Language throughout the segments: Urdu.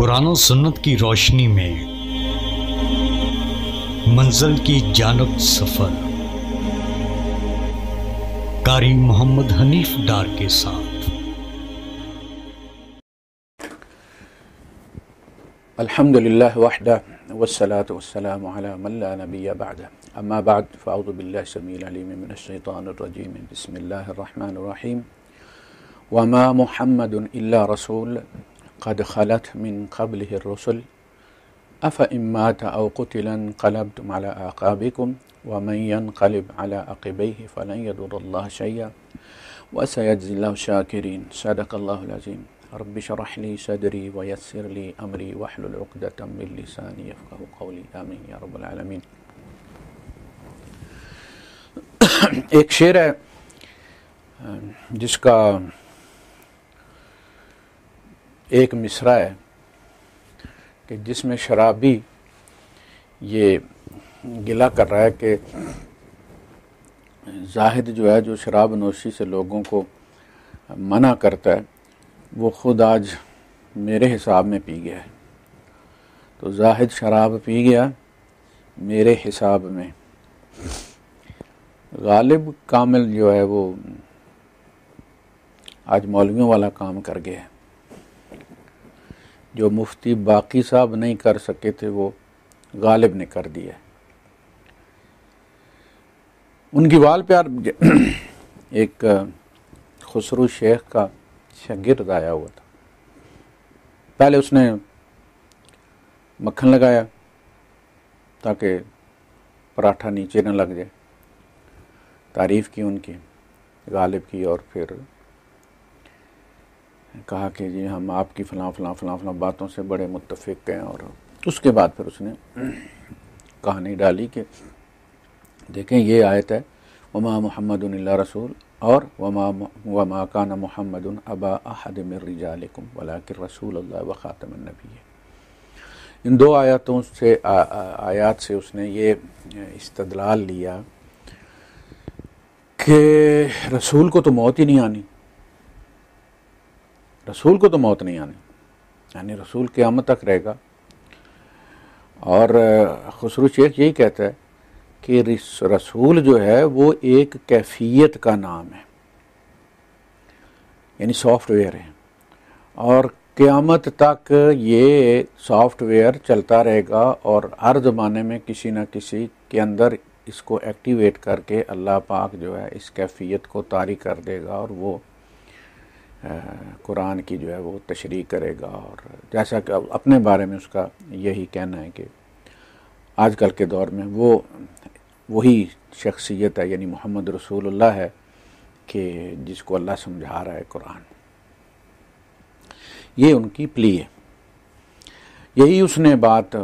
قرآن و سنت کی روشنی میں منزل کی جانب سفر، قاری محمد حنیف ڈار کے ساتھ۔ الحمد للہ وحدہ والصلاة والسلام علی من لا نبی بعدہ، اما بعد فاعوذ باللہ السمیع العلیم من الشیطان الرجیم، بسم اللہ الرحمن الرحیم۔ وما محمد الا رسول قد خلت من قبله الرسل افإن مات او قتل انقلبتم على اعقابكم ومن ينقلب على عقبيه فلن يضر الله شيئا وسيجزي الله الشاكرين۔ صدق الله العظيم۔ رب اشرح لي صدري ويسر لي امري واحلل عقدة من لساني يفقهوا قولي، آمین یا رب العالمین۔ ایک شعر ہے جس کا ایک مصرع ہے کہ جس میں شرابی یہ گلہ کر رہا ہے کہ زاہد جو ہے، جو شراب نوشی سے لوگوں کو منع کرتا ہے، وہ خود آج میرے حساب میں پی گیا ہے۔ تو زاہد شراب پی گیا میرے حساب میں۔ غالب کامل جو ہے وہ آج مولویوں والا کام کر گیا ہے۔ جو مفتی باقی صاحب نہیں کر سکے تھے وہ غالب نے کر دیا۔ ان کی وال پہ ایک خسرو شیخ کا شاگرد آیا ہوا تھا۔ پہلے اس نے مکھن لگایا تاکہ پراٹھا نیچے نہ لگ جائے، تعریف کی ان کی غالب کی، اور پھر کہا کہ جی ہم آپ کی فلاں فلاں فلاں فلاں باتوں سے بڑے متفق ہیں۔ اور اس کے بعد پھر اس نے کہانی ڈالی کہ دیکھیں یہ آیت ہے وما محمد الا رسول، اور وما کان محمد ابا احد من رجالکم ولکن رسول اللہ وخاتم النبیین۔ ان دو آیات سے اس نے یہ استدلال لیا کہ رسول کو تو موت ہی نہیں آنی، رسول کو تو موت نہیں آنی، یعنی رسول قیامت تک رہے گا۔ اور خسرو شیخ یہی کہتا ہے کہ رسول جو ہے وہ ایک کیفیت کا نام ہے، یعنی سافٹ ویئر ہے، اور قیامت تک یہ سافٹ ویئر چلتا رہے گا، اور ہر زمانے میں کسی نہ کسی کے اندر اس کو ایکٹیویٹ کر کے اللہ پاک جو ہے اس کیفیت کو طاری کر دے گا، اور وہ قرآن کی جو ہے وہ تشریح کرے گا۔ اور جیسا کہ اپنے بارے میں اس کا یہی کہنا ہے کہ آج کل کے دور میں وہ وہی شخصیت ہے، یعنی محمد رسول اللہ ہے کہ جس کو اللہ سمجھا رہا ہے قرآن۔ یہ ان کی پلی ہے، یہی اس نے بات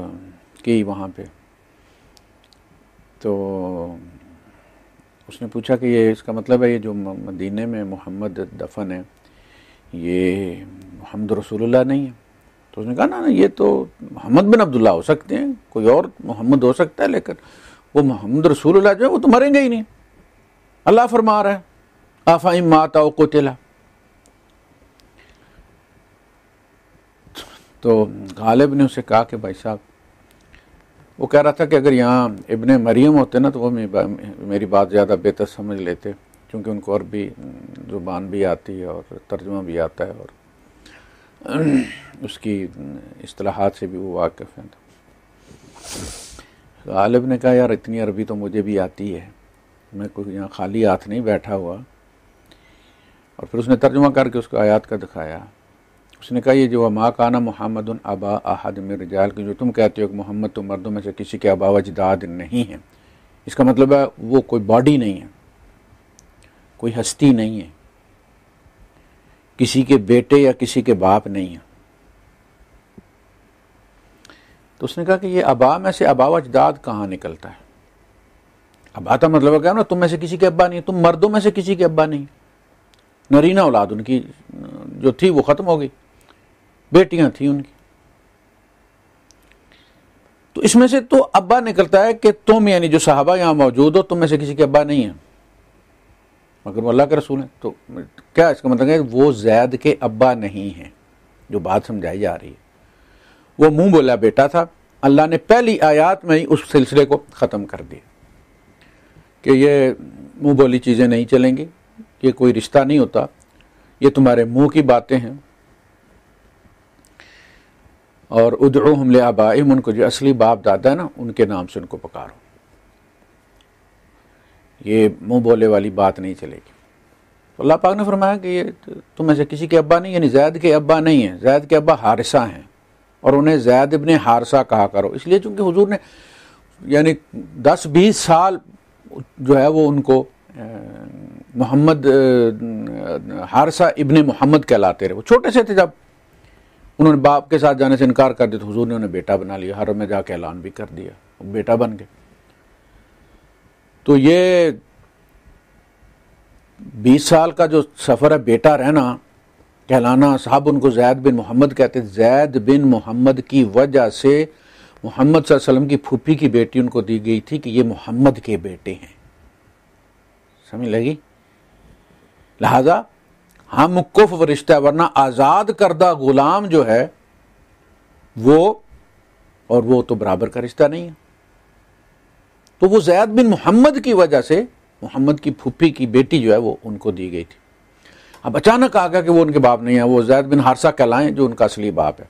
کی وہاں پہ۔ تو اس نے پوچھا کہ یہ اس کا مطلب ہے یہ جو مدینے میں محمد دفن ہے یہ محمد رسول اللہ نہیں ہے؟ تو اس نے کہا نا یہ تو محمد بن عبداللہ ہو سکتے ہیں، کوئی اور محمد ہو سکتا ہے، لیکن وہ محمد رسول اللہ جو ہے وہ تو مریں گے ہی نہیں۔ اللہ فرما رہا ہے افإن مات أو قتل۔ تو غالب نے اسے کہا کہ بھائی صاحب، وہ کہہ رہا تھا کہ اگر یہاں ابن مریم ہوتے نا تو وہ میری بات زیادہ بہتر سمجھ لیتے، کیونکہ ان کو عربی زبان بھی آتی ہے اور ترجمہ بھی آتا ہے، اور اس کی اصطلاحات سے بھی وہ واقف ہیں۔ غالب نے کہا یار اتنی عربی تو مجھے بھی آتی ہے، میں کوئی یہاں خالی ہاتھ نہیں بیٹھا ہوا۔ اور پھر اس نے ترجمہ کر کے اس کو آیات کا دکھایا۔ اس نے کہا یہ جو وما کان محمد ابا احد من رجال کی جو تم کہتے ہو کہ محمد تو مردوں میں سے کسی کے آبا و اجداد نہیں ہیں، اس کا مطلب ہے وہ کوئی باڈی نہیں ہے، کوئی ہستی نہیں ہے، کسی کے بیٹے یا کسی کے باپ نہیں ہے۔ تو اس نے کہا کہ یہ ابا میں سے ابا و اجداد کہاں نکلتا ہے؟ ابا کا مطلب ہے کہ نا تم میں سے کسی کے ابا نہیں، تم مردوں میں سے کسی کے ابا نہیں۔ نرینہ اولاد ان کی جو تھی وہ ختم ہو گئی، بیٹیاں تھیں ان کی۔ تو اس میں سے تو ابا نکلتا ہے کہ تم یعنی جو صحابہ یہاں موجود ہو تم میں سے کسی کے ابا نہیں ہیں، مگر وہ اللہ کے رسول ہیں۔ تو کیا اس کا مطلب ہے وہ زید کے ابا نہیں ہیں، جو بات سمجھائی جا رہی ہے۔ وہ منہ بولا بیٹا تھا. اللہ نے پہلی آیات میں ہی اس سلسلے کو ختم کر دیا کہ یہ منہ بولی چیزیں نہیں چلیں گی, یہ کوئی رشتہ نہیں ہوتا, یہ تمہارے منہ کی باتیں ہیں. اور ادعوہم لآبائہم, ان کو جو اصلی باپ دادا ہے نا ان کے نام سے ان کو پکارو. یہ منہ بولے والی بات نہیں چلے گی. تو اللہ پاک نے فرمایا کہ یہ تم میں سے کسی کے ابا نہیں, یعنی زید کے ابا نہیں ہیں, زید کے ابا حارثہ ہیں, اور انہیں زید ابن حارثہ کہا کرو. اس لیے چونکہ حضور نے یعنی 10-20 سال جو ہے وہ ان کو محمد حارثہ ابن محمد کہلاتے رہے. وہ چھوٹے سے تھے جب انہوں نے باپ کے ساتھ جانے سے انکار کر دیا تو حضور نے انہیں بیٹا بنا لیا, حرم میں جا کے اعلان بھی کر دیا, بیٹا بن گئے. تو یہ 20 سال کا جو سفر ہے بیٹا رہنا کہلانا, صاحب ان کو زید بن محمد کہتے. زید بن محمد کی وجہ سے محمد صلی اللہ علیہ وسلم کی پھوپھی کی بیٹی ان کو دی گئی تھی کہ یہ محمد کے بیٹے ہیں. سمجھ لگی؟ لہذا ہم کف و رشتہ, ورنہ آزاد کردہ غلام جو ہے وہ تو برابر کا رشتہ نہیں ہے. تو وہ زید بن محمد کی وجہ سے محمد کی پھوپھی کی بیٹی جو ہے وہ ان کو دی گئی تھی. اب اچانک آ گیا کہ وہ ان کے باپ نہیں ہے, وہ زید بن حارثہ کہلائیں جو ان کا اصلی باپ ہے.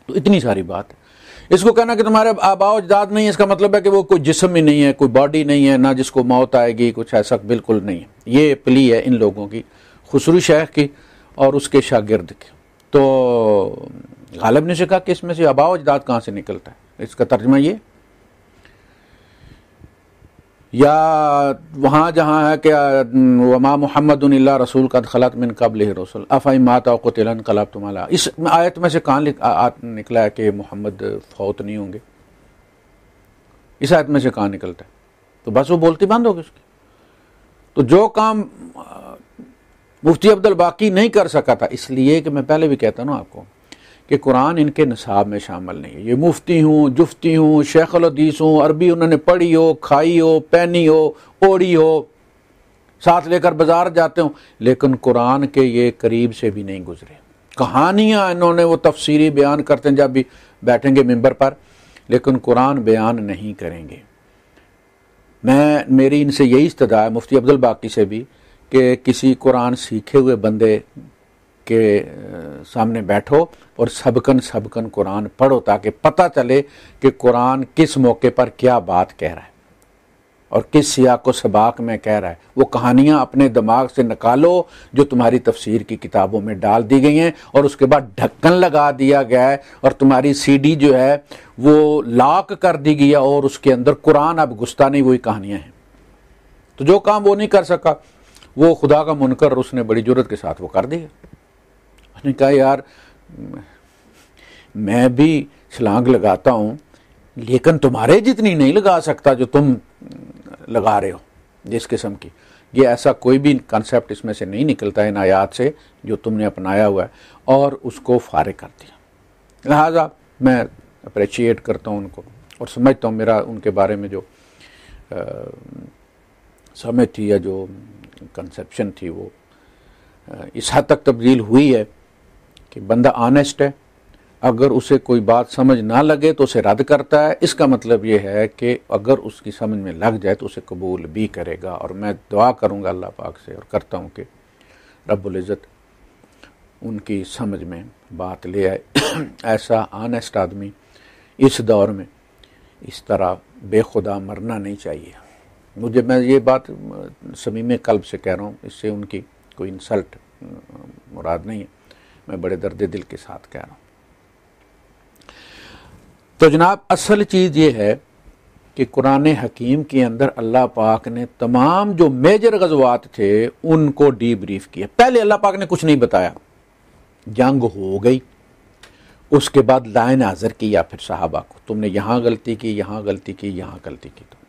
تو اتنی ساری بات ہے. اس کو کہنا کہ تمہارے آباء و اجداد نہیں ہے, اس کا مطلب ہے کہ وہ کوئی جسم ہی نہیں ہے, کوئی باڈی نہیں ہے, نہ جس کو موت آئے گی, کچھ ایسا بالکل نہیں ہے. یہ پلی ہے ان لوگوں کی, خسرو شیخ کی اور اس کے شاگرد کی. تو غالب نے سے کہا کہ اس میں سے آباء و اجداد کہاں سے نکلتا ہے. اس کا ترجمہ یہ, یا وہاں جہاں ہے کہ وما محمد الا رسول قد خلت من قبلہ الرسل افإن مات أو قتل انقلبتم علی, اس آیت میں سے کہاں نکلا ہے کہ محمد فوت نہیں ہوں گے؟ اس آیت میں سے کہاں نکلتا ہے؟ تو بس وہ بولتی بند ہوگی اس کی. تو جو کام مفتی عبد الباقی نہیں کر سکا تھا, اس لیے کہ میں پہلے بھی کہتا ہوں آپ کو کہ قرآن ان کے نصاب میں شامل نہیں ہے. یہ مفتی ہوں, جفتی ہوں, شیخ الحدیث ہوں, عربی انہوں نے پڑھی ہو, کھائی ہو, پہنی ہو, اوڑھی ہو, ساتھ لے کر بازار جاتے ہوں, لیکن قرآن کے یہ قریب سے بھی نہیں گزرے. کہانیاں انہوں نے وہ تفسیری بیان کرتے ہیں جب بھی بیٹھیں گے ممبر پر, لیکن قرآن بیان نہیں کریں گے. میری ان سے یہی استدعا ہے, مفتی عبد الباقی سے بھی, کہ کسی قرآن سیکھے ہوئے بندے کے سامنے بیٹھو اور سبکن قرآن پڑھو, تاکہ پتہ چلے کہ قرآن کس موقع پر کیا بات کہہ رہا ہے اور کس سیاق و سباق میں کہہ رہا ہے. وہ کہانیاں اپنے دماغ سے نکالو جو تمہاری تفسیر کی کتابوں میں ڈال دی گئی ہیں, اور اس کے بعد ڈھکن لگا دیا گیا ہے, اور تمہاری سی ڈی جو ہے وہ لاک کر دی گئی ہے, اور اس کے اندر قرآن اب گھستا نہیں, وہی کہانیاں ہیں. تو جو کام وہ نہیں کر سکا, وہ خدا کا منکر اس نے بڑی جرت کے ساتھ وہ کر دیا. اس نے کہا یار میں بھی چھلانگ لگاتا ہوں, لیکن تمہارے جتنی نہیں لگا سکتا جو تم لگا رہے ہو جس قسم کی. یہ ایسا کوئی بھی کنسیپٹ اس میں سے نہیں نکلتا ہے ان آیات سے جو تم نے اپنایا ہوا ہے, اور اس کو فارغ کر دیا. لہٰذا میں اپریشیٹ کرتا ہوں ان کو, اور سمجھتا ہوں میرا ان کے بارے میں جو سمجھ تھی یا جو کنسیپشن تھی وہ اس حد تک تبدیل ہوئی ہے کہ بندہ آنیسٹ ہے, اگر اسے کوئی بات سمجھ نہ لگے تو اسے رد کرتا ہے. اس کا مطلب یہ ہے کہ اگر اس کی سمجھ میں لگ جائے تو اسے قبول بھی کرے گا. اور میں دعا کروں گا اللہ پاک سے, اور کرتا ہوں کہ رب العزت ان کی سمجھ میں بات لے آئے. ایسا آنیسٹ آدمی اس دور میں اس طرح بے خدا مرنا نہیں چاہیے. میں یہ بات صمیم قلب سے کہہ رہا ہوں, اس سے ان کی کوئی انسلٹ مراد نہیں ہے, میں بڑے درد دل کے ساتھ کہہ رہا ہوں. تو جناب اصل چیز یہ ہے کہ قرآن حکیم کے اندر اللہ پاک نے تمام جو میجر غزوات تھے ان کو ڈی بریف کیا. پہلے اللہ پاک نے کچھ نہیں بتایا, جنگ ہو گئی, اس کے بعد لائن حاضر کی یا پھر صحابہ کو, تم نے یہاں غلطی کی, یہاں غلطی کی, یہاں غلطی کی. تو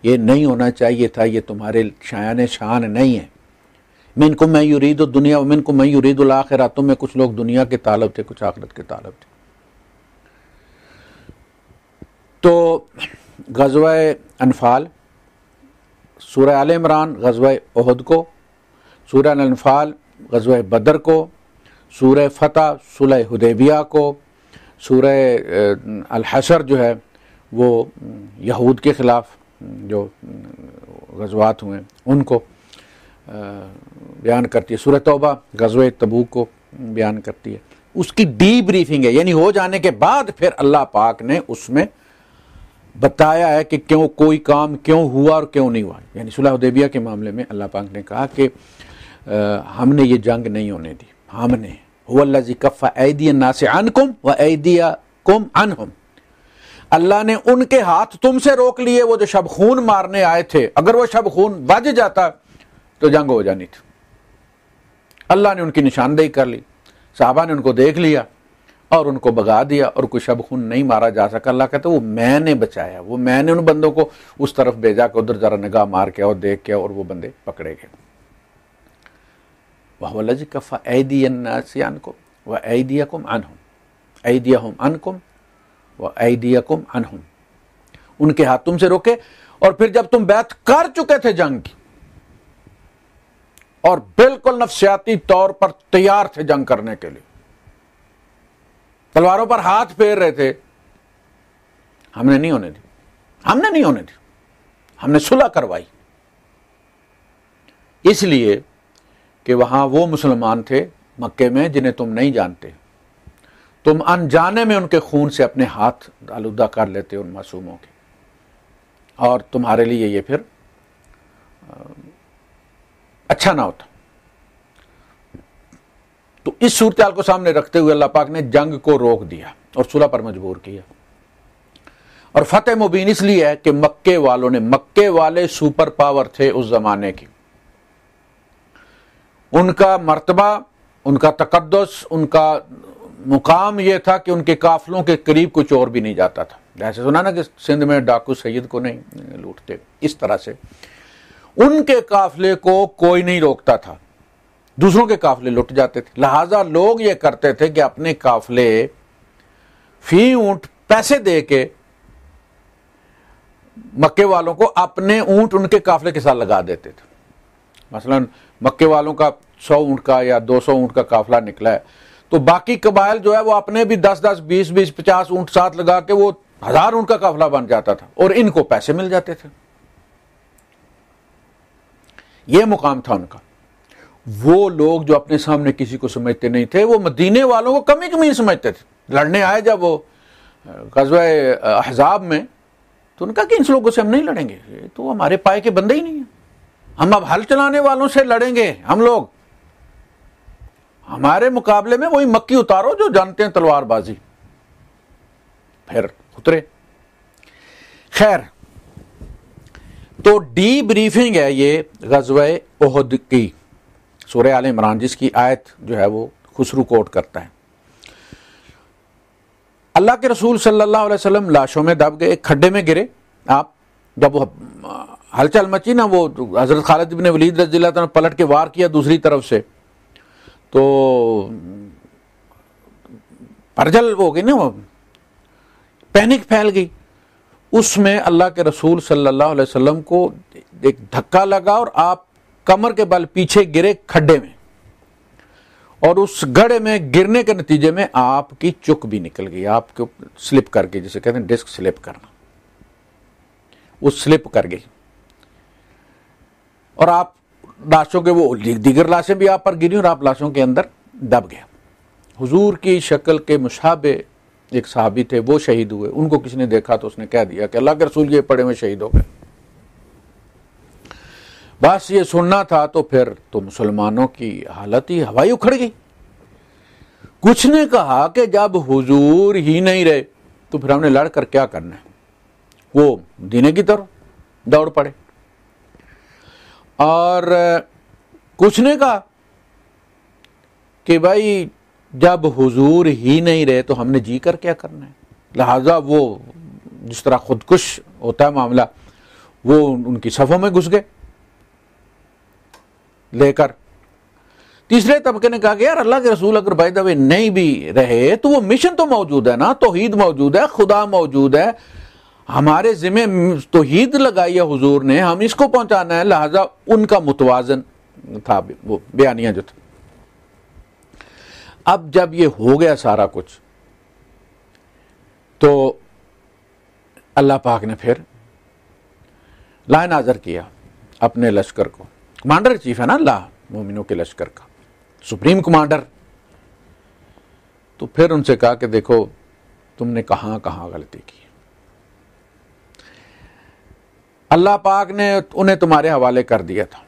یہ نہیں ہونا چاہیے تھا, یہ تمہارے شان نہیں ہے. منکم من یرید الدنیا ومنکم من یرید الآخرہ, تم میں کچھ لوگ دنیا کے طالب تھے, کچھ آخرت کے طالب تھے. تو غزوہ انفال, سورہ آل عمران غزوہ احد کو, سورہ انفال غزوہ بدر کو, سورہ فتح صلح حدیبیہ کو, سورہ الحشر جو ہے وہ یہود کے خلاف جو غزوات ہوئے ان کو بیان کرتی ہے. سورہ توبہ غزوہ تبوک کو بیان کرتی ہے. اس کی ڈی بریفنگ ہے، یعنی ہو جانے کے بعد پھر اللہ پاک نے اس میں بتایا ہے کہ کیوں کوئی کام کیوں ہوا اور کیوں نہیں ہوا. یعنی صلح حدیبیہ کے معاملے میں اللہ پاک نے کہا کہ ہم نے یہ جنگ نہیں ہونے دی. ہم نے هو الذی کف ایدی الناس عنکم وایدیکم عنہم، اللہ نے ان کے ہاتھ تم سے روک لیے وہ جو شب خون مارنے آئے تھے. اگر وہ شب خون بج جاتا تو جنگ ہو جانی تھی. اللہ نے ان کی نشاندہی کر لی، صحابہ نے ان کو دیکھ لیا اور ان کو بگا دیا اور کوئی شب خون نہیں مارا جا سکا. اللہ کہتا وہ میں نے بچایا، وہ میں نے ان بندوں کو اس طرف بھیجا کہ ادھر ذرا نگاہ مار کے اور دیکھ کے اور وہ بندے پکڑے گئے. وَهُوَ الَّذِي كَفَّ أَيْدِيَ النَّاسِ عَنْكُمْ وَأَيْدِيَكُمْ عَنْهُمْ أَيْدِيَهُمْ عَنْكُمْ وَأَيْدِيَكُمْ عَنْهُمْ، ان کے ہاتھ تم سے روکے اور پھر جب تم بیعت کر چکے تھے جنگ کی اور بالکل نفسیاتی طور پر تیار تھے جنگ کرنے کے لیے، تلواروں پر ہاتھ پھیر رہے تھے، ہم نے نہیں ہونے دی، ہم نے نہیں ہونے دی، ہم نے صلح کروائی. اس لیے کہ وہاں وہ مسلمان تھے مکے میں جنہیں تم نہیں جانتے، تم انجانے میں ان کے خون سے اپنے ہاتھ آلودہ کر لیتے ان معصوموں کے، اور تمہارے لیے یہ پھر اچھا نہ ہوتا. تو اس صورتحال کو سامنے رکھتے ہوئے اللہ پاک نے جنگ کو روک دیا اور صلح پر مجبور کیا. اور فتح مبین اس لیے ہے کہ مکے والوں نے، مکے والے سپر پاور تھے اس زمانے کی، ان کا مرتبہ، ان کا تقدس، ان کا مقام یہ تھا کہ ان کے قافلوں کے قریب کچھ اور بھی نہیں جاتا تھا. جیسے سنا نا کہ سندھ میں ڈاکو سید کو نہیں لوٹتے، اس طرح سے ان کے قافلے کو کوئی نہیں روکتا تھا، دوسروں کے قافلے لٹ جاتے تھے. لہٰذا لوگ یہ کرتے تھے کہ اپنے قافلے فی اونٹ پیسے دے کے مکے والوں کو اپنے اونٹ ان کے قافلے کے ساتھ لگا دیتے تھے. مثلا مکے والوں کا 100 اونٹ کا یا 200 اونٹ کا قافلہ نکلا ہے تو باقی قبائل جو ہے وہ اپنے بھی 10-10 20-20 50 اونٹ ساتھ لگا کے وہ 1000 اونٹ کا قافلہ بن جاتا تھا اور ان کو پیسے مل جاتے تھے. یہ مقام تھا ان کا. وہ لوگ جو اپنے سامنے کسی کو سمجھتے نہیں تھے وہ مدینے والوں کو کمی کمی سمجھتے تھے. لڑنے آئے جب وہ غزوہ احزاب میں تو ان کا کہ ان لوگوں سے ہم نہیں لڑیں گے، یہ تو ہمارے پائے کے بندے ہی نہیں ہیں، ہم اب ہل چلانے والوں سے لڑیں گے. ہم لوگ ہمارے مقابلے میں وہی مکی اتارو جو جانتے ہیں تلوار بازی. پھر اترے. خیر، تو ڈی بریفنگ ہے یہ غزوہ احد کی، سورہ آل عمران، جس کی آیت جو ہے وہ خسرو کوٹ کرتا ہے. اللہ کے رسول صلی اللہ علیہ وسلم لاشوں میں دب گئے، ایک کھڈے میں گرے. آپ جب وہ ہلچل مچی نا، وہ حضرت خالد بن ولید رضی اللہ تعالیٰ نے پلٹ کے وار کیا دوسری طرف سے، تو پرجل ہو گئی نا، وہ پینک پھیل گئی. اس میں اللہ کے رسول صلی اللہ علیہ وسلم کو ایک دھکا لگا اور آپ کمر کے بل پیچھے گرے کھڈے میں، اور اس گڑھے میں گرنے کے نتیجے میں آپ کی چک بھی نکل گئی، آپ کو سلپ کر کے، جسے کہتے ہیں ڈسک سلپ کرنا، وہ سلپ کر گئی اور آپ لاشوں کے، وہ دیگر لاشیں بھی آپ پر گری اور آپ لاشوں کے اندر دب گئے. حضور کی شکل کے مشابہ ایک صحابی تھے، وہ شہید ہوئے. ان کو کسی نے دیکھا تو اس نے کہہ دیا کہ اللہ کے رسول یہ پڑے ہوئے شہید ہو گئے. بس یہ سننا تھا تو پھر تو مسلمانوں کی حالت ہی ہوائی اکھڑ گئی. کچھ نے کہا کہ جب حضور ہی نہیں رہے تو پھر ہم نے لڑ کر کیا کرنا ہے. وہ مدینے کی طرف دوڑ پڑے. اور کچھ نے کہا کہ بھائی جب حضور ہی نہیں رہے تو ہم نے جی کر کیا کرنا ہے. لہذا وہ جس طرح خودکش ہوتا ہے معاملہ، وہ ان کی صفوں میں گھس گئے لے کر. تیسرے طبقے نے کہا کہ یار اللہ کے رسول اگر بائی دا وے نہیں بھی رہے تو وہ مشن تو موجود ہے نا، توحید موجود ہے، خدا موجود ہے، ہمارے ذمہ توحید لگائی ہے حضور نے، ہم اس کو پہنچانا ہے. لہذا ان کا متوازن تھا وہ بیانیہ جو تھا. اب جب یہ ہو گیا سارا کچھ، تو اللہ پاک نے پھر لائے ناظر کیا اپنے لشکر کو. کمانڈر چیف ہے نا اللہ مومنوں کے لشکر کا، سپریم کمانڈر. تو پھر ان سے کہا کہ دیکھو تم نے کہاں کہاں غلطی کی. اللہ پاک نے انہیں تمہارے حوالے کر دیا تھا.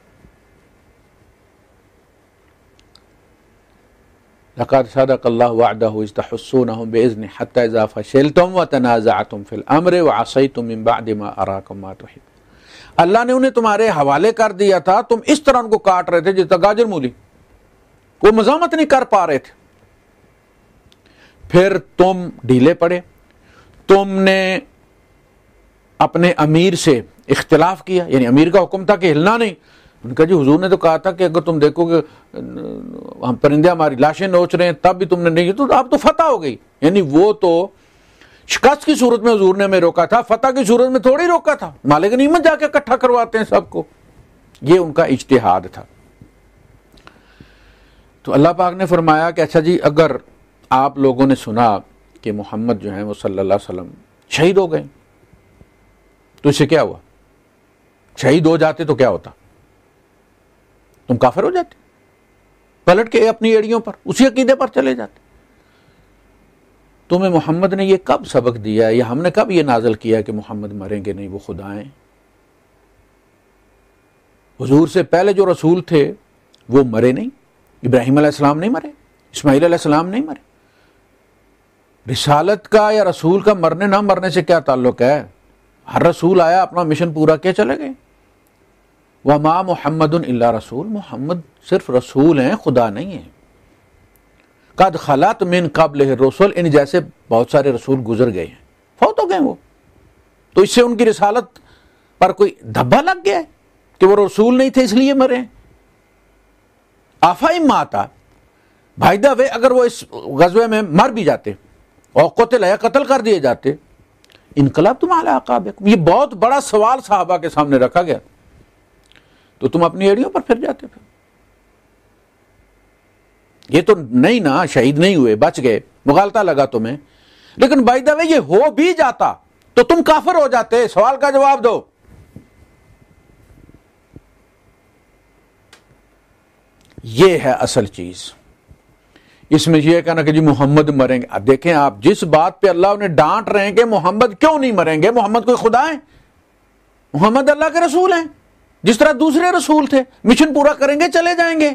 لقد صدق اللہ وعدہ اذ تحسونہم بإذنہ حتی اذا فشلتم وتنازعتم فی الامر وعصیتم من بعد ما اراکم ما تحبون. اللہ نے انہیں تمہارے حوالے کر دیا تھا، تم اس طرح ان کو کاٹ رہے تھے جیسے گاجر مولی، وہ مزاحمت نہیں کر پا رہے تھے. پھر تم ڈھیلے پڑے، تم نے اپنے امیر سے اختلاف کیا، یعنی امیر کا حکم تھا کہ ہلنا نہیں. ان کا جی حضور نے تو کہا تھا کہ اگر تم دیکھو کہ ہم پرندے ہماری لاشیں نوچ رہے ہیں تب بھی تم نے نہیں، تو اب تو فتح ہو گئی. یعنی وہ تو شکست کی صورت میں حضور نے ہمیں روکا تھا، فتح کی صورت میں تھوڑی روکا تھا. مالک غنیمت جا کے اکٹھا کرواتے ہیں سب کو. یہ ان کا اجتہاد تھا. تو اللہ پاک نے فرمایا کہ اچھا جی اگر آپ لوگوں نے سنا کہ محمد جو ہیں وہ صلی اللہ علیہ وسلم شہید ہو گئے تو اس سے کیا ہوا؟ شہید ہو جاتے تو کیا ہوتا؟ تم کافر ہو جاتے، پلٹ کے اپنی ایڑیوں پر اسی عقیدے پر چلے جاتے. تمہیں محمد نے یہ کب سبق دیا ہے یا ہم نے کب یہ نازل کیا کہ محمد مریں گے نہیں، وہ خدا ہیں؟ حضور سے پہلے جو رسول تھے وہ مرے نہیں. ابراہیم علیہ السلام نہیں مرے، اسماعیل علیہ السلام نہیں مرے. رسالت کا یا رسول کا مرنے نہ مرنے سے کیا تعلق ہے؟ ہر رسول آیا اپنا مشن پورا کیا چلے گئے. وما محمد الا رسول، محمد صرف رسول ہیں، خدا نہیں ہیں. قد خلت من قبلہ الرسل، ان جیسے بہت سارے رسول گزر گئے ہیں، فوت ہو گئے وہ. تو اس سے ان کی رسالت پر کوئی دھبا لگ گیا ہے کہ وہ رسول نہیں تھے اس لیے مرے. آفا ماتا بھائی دا وے، اگر وہ اس غزوے میں مر بھی جاتے اور قتل یا قتل کر دیے جاتے، انقلاب تم علی اعقابکم، یہ بہت بڑا سوال صحابہ کے سامنے رکھا گیا، تو تم اپنی ایڑیوں پر پھر جاتے. پھر یہ تو نہیں نا، شہید نہیں ہوئے، بچ گئے، مغالطہ لگا تمہیں، لیکن بائی دا وے یہ ہو بھی جاتا تو تم کافر ہو جاتے. سوال کا جواب دو. یہ ہے اصل چیز. اس میں یہ کہنا کہ جی محمد مریں گے. اب دیکھیں آپ جس بات پہ اللہ انہیں ڈانٹ رہے ہیں کہ محمد کیوں نہیں مریں گے، محمد کوئی خدا ہے؟ محمد اللہ کے رسول ہیں، جس طرح دوسرے رسول تھے، مشن پورا کریں گے چلے جائیں گے.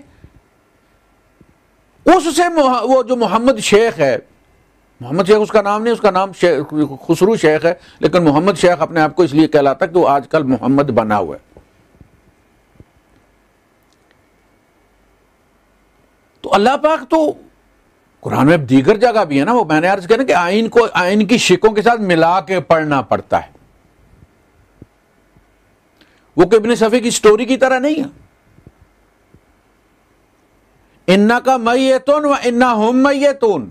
اس سے وہ جو محمد شیخ ہے، محمد شیخ اس کا نام نہیں، اس کا نام خسرو شیخ ہے، لیکن محمد شیخ اپنے آپ کو اس لیے کہلاتا کہ وہ آج کل محمد بنا ہوا ہے. تو اللہ پاک تو قرآن میں دیگر جگہ بھی ہے نا، وہ میں نے عرض کیا نا کہ آئین کو آئین کی شکوں کے ساتھ ملا کے پڑھنا پڑتا ہے. وہ کہ ابن صفی کی سٹوری کی طرح نہیں ہے. انکا میتون و انہم میتون.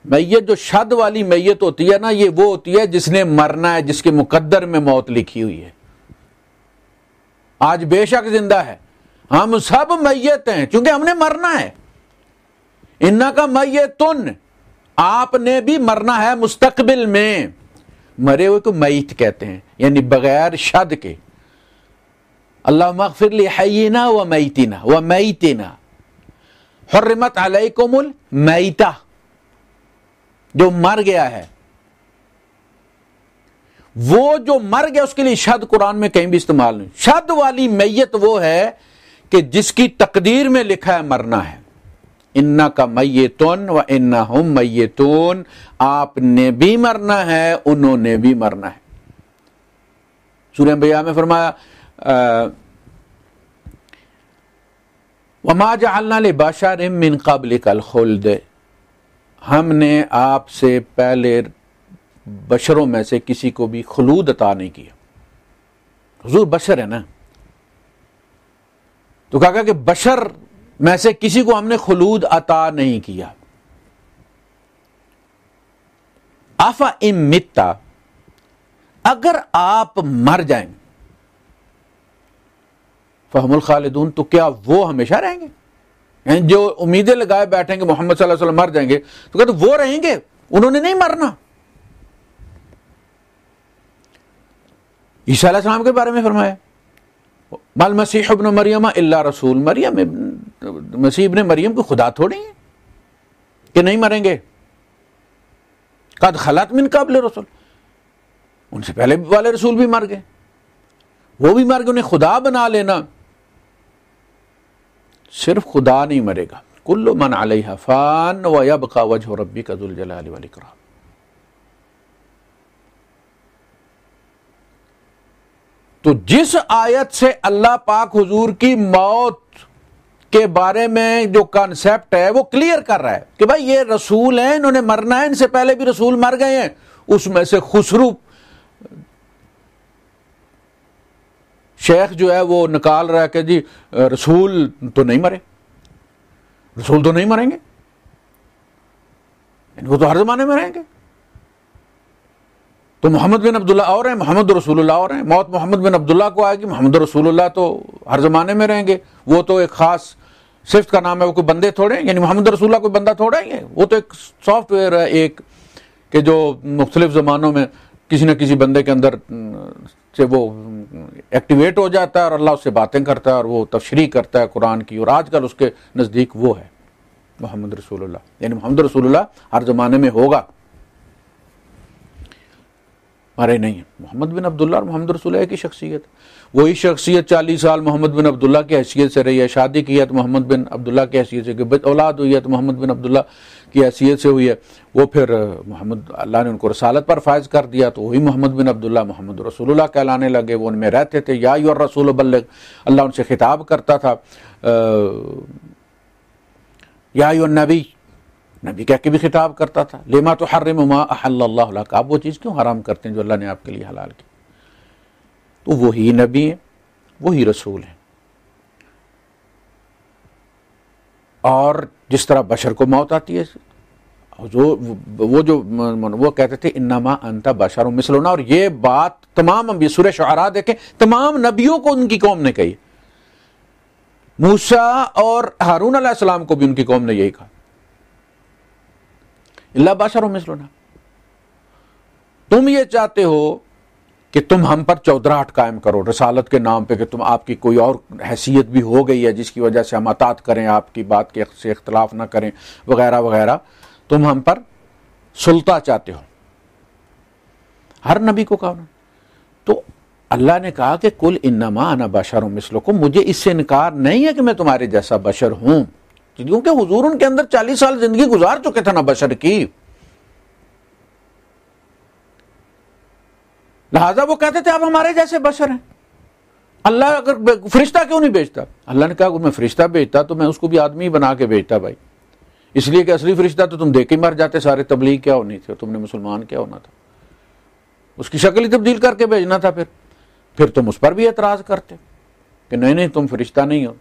میت جو شد والی میت ہوتی ہے نا، یہ وہ ہوتی ہے جس نے مرنا ہے، جس کے مقدر میں موت لکھی ہوئی ہے. آج بے شک زندہ ہے، ہم سب میت ہیں چونکہ ہم نے مرنا ہے. انکا میتون، آپ نے بھی مرنا ہے مستقبل میں. مرے ہوئے کو میت کہتے ہیں، یعنی بغیر شد کے. اللہم اغفر لی حینا و میتنا و میتنا حرمت علیکم المیتہ، جو مر گیا ہے. وہ جو مر گیا اس کے لیے شد قرآن میں کہیں بھی استعمال نہیں. شد والی میت وہ ہے کہ جس کی تقدیر میں لکھا ہے مرنا ہے. انکا میتون و انہم میتون، آپ نے بھی مرنا ہے، انہوں نے بھی مرنا ہے. سورہ انبیاء میں فرمایا وما جعلنا لبشر من قبلک الخلد، ہم نے آپ سے پہلے بشروں میں سے کسی کو بھی خلود عطا نہیں کیا. حضور بشر ہے نا، تو کہا کہ بشر میں سے کسی کو ہم نے خلود عطا نہیں کیا. آفا امتا، اگر آپ مر جائیں فہم الخالدون، تو کیا وہ ہمیشہ رہیں گے؟ یعنی جو امیدیں لگائے بیٹھیں گے محمد صلی اللہ علیہ وسلم مر جائیں گے تو کہتے وہ رہیں گے، انہوں نے نہیں مرنا. عیسیٰ علیہ السلام کے بارے میں فرمایا مال مسیح ابن مریم الا رسول، مسیح ابن مریم کو خدا تھوڑی ہے کہ نہیں مریں گے. قد خلت من قبل رسول، ان سے پہلے والے رسول بھی مر گئے، وہ بھی مر گئے، انہیں خدا بنا لینا. صرف خدا نہیں مرے گا. کل من علیہا فان ویبقى وجہ ربک ذو الجلال والاکرام. تو جس آیت سے اللہ پاک حضور کی موت کے بارے میں جو کانسیپٹ ہے وہ کلیئر کر رہا ہے کہ بھائی یہ رسول ہیں، انہوں نے مرنا ہے، ان سے پہلے بھی رسول مر گئے ہیں. اس میں سے خسرو شیخ جو ہے وہ نکال رہا ہے کہ جی رسول تو نہیں مرے، رسول تو نہیں مریں گے، ان کو تو ہر زمانے میں رہیں گے. تو محمد بن عبداللہ اور ہیں، محمد رسول اللہ اور ہیں. موت محمد بن عبداللہ کو آئے گی، محمد رسول اللہ تو ہر زمانے میں رہیں گے. وہ تو ایک خاص صفت کا نام ہے، وہ کوئی بندے تھوڑے ہیں، یعنی محمد رسول اللہ کوئی بندہ تھوڑا ہی ہے. وہ تو ایک سافٹ ویئر ہے ایک کہ جو مختلف زمانوں میں کسی نہ کسی بندے کے اندر سے وہ ایکٹیویٹ ہو جاتا ہے اور اللہ اس سے باتیں کرتا ہے اور وہ تشریح کرتا ہے قرآن کی. اور آج کل اس کے نزدیک وہ ہے محمد رسول اللہ، یعنی محمد رسول اللہ ہر زمانے میں ہوگا، مرے نہیں ہیں. محمد بن عبداللہ اور محمد رسول اللہ کی شخصیت، وہی شخصیت 40 سال محمد بن عبداللہ کی حیثیت سے رہی ہے. شادی کی ہے تو محمد بن عبداللہ کی حیثیت سے، اولاد ہوئی ہے تو محمد بن عبداللہ کی حیثیت سے ہوئی ہے. وہ پھر محمد اللہ نے ان کو رسالت پر فائز کر دیا تو وہی محمد بن عبداللہ محمد رسول اللہ کہلانے لگے. وہ ان میں رہتے تھے. یا ایھا الرسول بلغ، اللہ ان سے خطاب کرتا تھا یا ایھا النبی، نبی کہہ کے بھی خطاب کرتا تھا. لما تحرم ما احل اللہ لک، آپ وہ چیز کیوں حرام کرتے ہیں جو اللہ نے آپ کے لیے حلال کی. تو وہی نبی ہیں، وہی رسول ہیں. اور جس طرح بشر کو موت آتی ہے، وہ کہتے تھے انما انت بشر مثلنا، اور یہ بات تمام انبیاء، سورہ شعراء دیکھیں، تمام نبیوں کو ان کی قوم نے کہی. موسیٰ اور ہارون علیہ السلام کو بھی ان کی قوم نے یہی کہا، اللہ بشر مثلنا. تم یہ چاہتے ہو کہ تم ہم پر چودراہٹ قائم کرو رسالت کے نام پہ، کہ تم آپ کی کوئی اور حیثیت بھی ہو گئی ہے جس کی وجہ سے ہم اطاعت کریں، آپ کی بات کے سے اختلاف نہ کریں وغیرہ وغیرہ. تم ہم پر سلطہ چاہتے ہو. ہر نبی کو کہا. تو اللہ نے کہا کہ کل انما انا بشر مثلکم، مجھے اس سے انکار نہیں ہے کہ میں تمہارے جیسا بشر ہوں، کیونکہ حضور ان کے اندر 40 سال زندگی گزار چکے تھے نا بشر کی. لہذا وہ کہتے تھے آپ ہمارے جیسے بشر ہیں. اللہ اگر فرشتہ کیوں نہیں بھیجتا؟ اللہ نے کہا اگر میں فرشتہ بھیجتا تو میں اس کو بھی آدمی بنا کے بھیجتا بھائی، اس لیے کہ اصلی فرشتہ تو تم دیکھ کے مر جاتے سارے. تبلیغ کیا ہونی تھی، تم نے مسلمان کیا ہونا تھا، اس کی شکل ہی تبدیل کر کے بھیجنا تھا. پھر تم اس پر بھی اعتراض کرتے کہ نہیں تم فرشتہ نہیں ہو،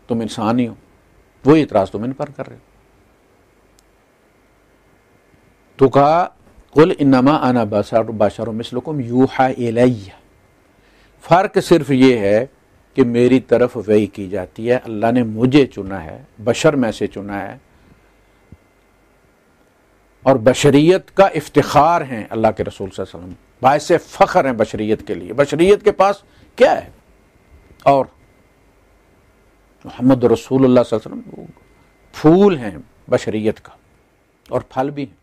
تم انسان ہی ہو. وہی اعتراض تم ان پر کر رہے. تو کہا قل انما انا بشر مثلکم یوحی الی. فرق صرف یہ ہے کہ میری طرف وحی کی جاتی ہے. اللہ نے مجھے چنا ہے، بشر میں سے چنا ہے، اور بشریت کا افتخار ہیں اللہ کے رسول صلی اللہ علیہ وسلم، باعث فخر ہیں بشریت کے لیے. بشریت کے پاس کیا ہے؟ اور محمد رسول اللہ صلی اللہ علیہ وسلم پھول ہیں بشریت کا، اور پھل بھی ہیں.